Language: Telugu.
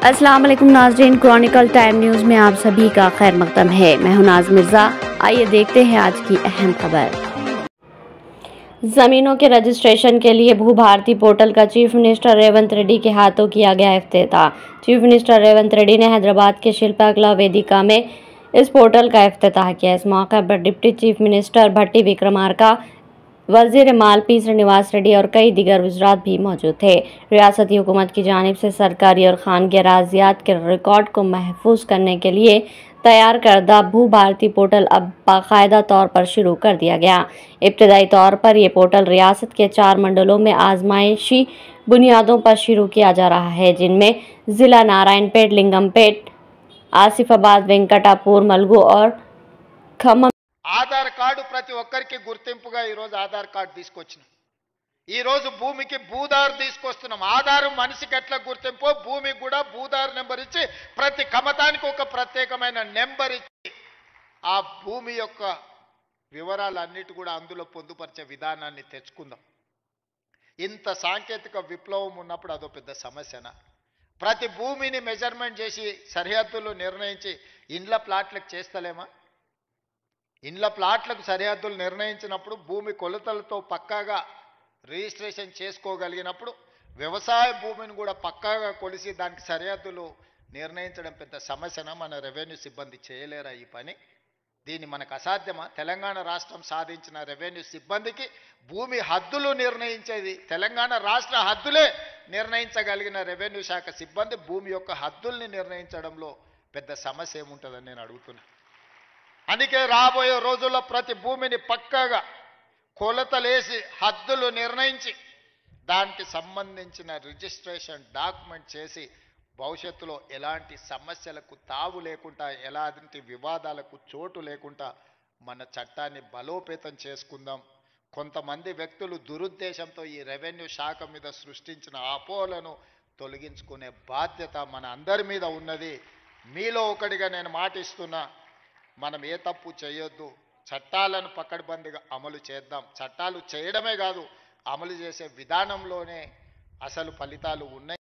अस्सलाम वालेकुम नाज़रीन, क्रॉनिकल टाइम न्यूज़ में आप सभी का खैर मकदम है। मैं हूं नाज मिर्ज़ा। आइए देखते हैं आज की अहम खबर। ज़मीनों के रजिस्ट्रेशन के लिए भू भारती पोर्टल का चीफ मिनिस्टर रेवंत रेड्डी के हाथों किया गया इफ्तिताह। चीफ मिनिस्टर रेवंत रेड्डी ने हैदराबाद के शिल्पा कला वेदिका में इस पोर्टल का इफ्तिताह किया। इस मौके पर डिप्टी चीफ मिनिस्टर भट्टी विक्रमार्का, वज़ीर माल पी श्रीनिवास रेड्डी और कई दीगर वज़रात भी मौजूद थे। रियासती हुकूमत की जानिब से सरकारी और खानगी अराज़ियात के रिकॉर्ड को महफूज करने के लिए तैयार करदा भू भारती पोर्टल अब बाकायदा तौर पर शुरू कर दिया गया। इब्तदाई तौर पर यह पोर्टल रियासत के 4 मंडलों में आजमाइशी बुनियादों पर शुरू किया जा रहा है, जिनमें ज़िला नारायणपेट, लिंगमपेट, आसिफाबाद, वेंकटापुर, मलगू और खम्मम। ఆధార్ కార్డు ప్రతి ఒక్కరికి గుర్తింపుగా ఈరోజు ఆధార్ కార్డు తీసుకొచ్చినాం. ఈరోజు భూమికి భూదారు తీసుకొస్తున్నాం. ఆధారు మనిషికి ఎట్లా గుర్తింపో భూమికి కూడా భూదారు నెంబర్ ఇచ్చి ప్రతి కమతానికి ఒక ప్రత్యేకమైన నెంబర్ ఇచ్చి ఆ భూమి యొక్క వివరాలన్నిటి కూడా అందులో పొందుపరిచే విధానాన్ని తెచ్చుకుందాం. ఇంత సాంకేతిక విప్లవం ఉన్నప్పుడు అదో పెద్ద సమస్యనా? ప్రతి భూమిని మెజర్మెంట్ చేసి సరిహద్దులు నిర్ణయించి ఇండ్ల ప్లాట్లకు చేస్తలేమా? ఇండ్ల ప్లాట్లకు సరిహద్దులు నిర్ణయించినప్పుడు భూమి కొలతలతో పక్కాగా రిజిస్ట్రేషన్ చేసుకోగలిగినప్పుడు వ్యవసాయ భూమిని కూడా పక్కాగా కొలిసి దానికి సరిహద్దులు నిర్ణయించడం పెద్ద సమస్యన? మన రెవెన్యూ సిబ్బంది చేయలేరా ఈ పని? దీన్ని మనకు అసాధ్యమా? తెలంగాణ రాష్ట్రం సాధించిన రెవెన్యూ సిబ్బందికి భూమి హద్దులు నిర్ణయించేది తెలంగాణ రాష్ట్ర హద్దులే నిర్ణయించగలిగిన రెవెన్యూ శాఖ సిబ్బంది భూమి యొక్క హద్దుల్ని నిర్ణయించడంలో పెద్ద సమస్య ఏముంటుందని నేను అడుగుతున్నా. అందుకే రాబోయే రోజుల్లో ప్రతి భూమిని పక్కాగా కొలతలేసి హద్దులు నిర్ణయించి దానికి సంబంధించిన రిజిస్ట్రేషన్ డాక్యుమెంట్ చేసి భవిష్యత్తులో ఎలాంటి సమస్యలకు తావు లేకుండా, ఎలాంటి వివాదాలకు చోటు లేకుండా మన చట్టాన్ని బలోపేతం చేసుకుందాం. కొంతమంది వ్యక్తులు దురుద్దేశంతో ఈ రెవెన్యూ శాఖ మీద సృష్టించిన అపోహలను తొలగించుకునే బాధ్యత మన అందరి మీద ఉన్నది. మీలో ఒకటిగా నేను మాటిస్తున్నా, మనం ఏ తప్పు చేయొద్దు. చట్టాలను పకడ్బందీగా అమలు చేద్దాం. చట్టాలు చేయడమే కాదు, అమలు చేసే విధానంలోనే అసలు ఫలితాలు ఉన్నాయి.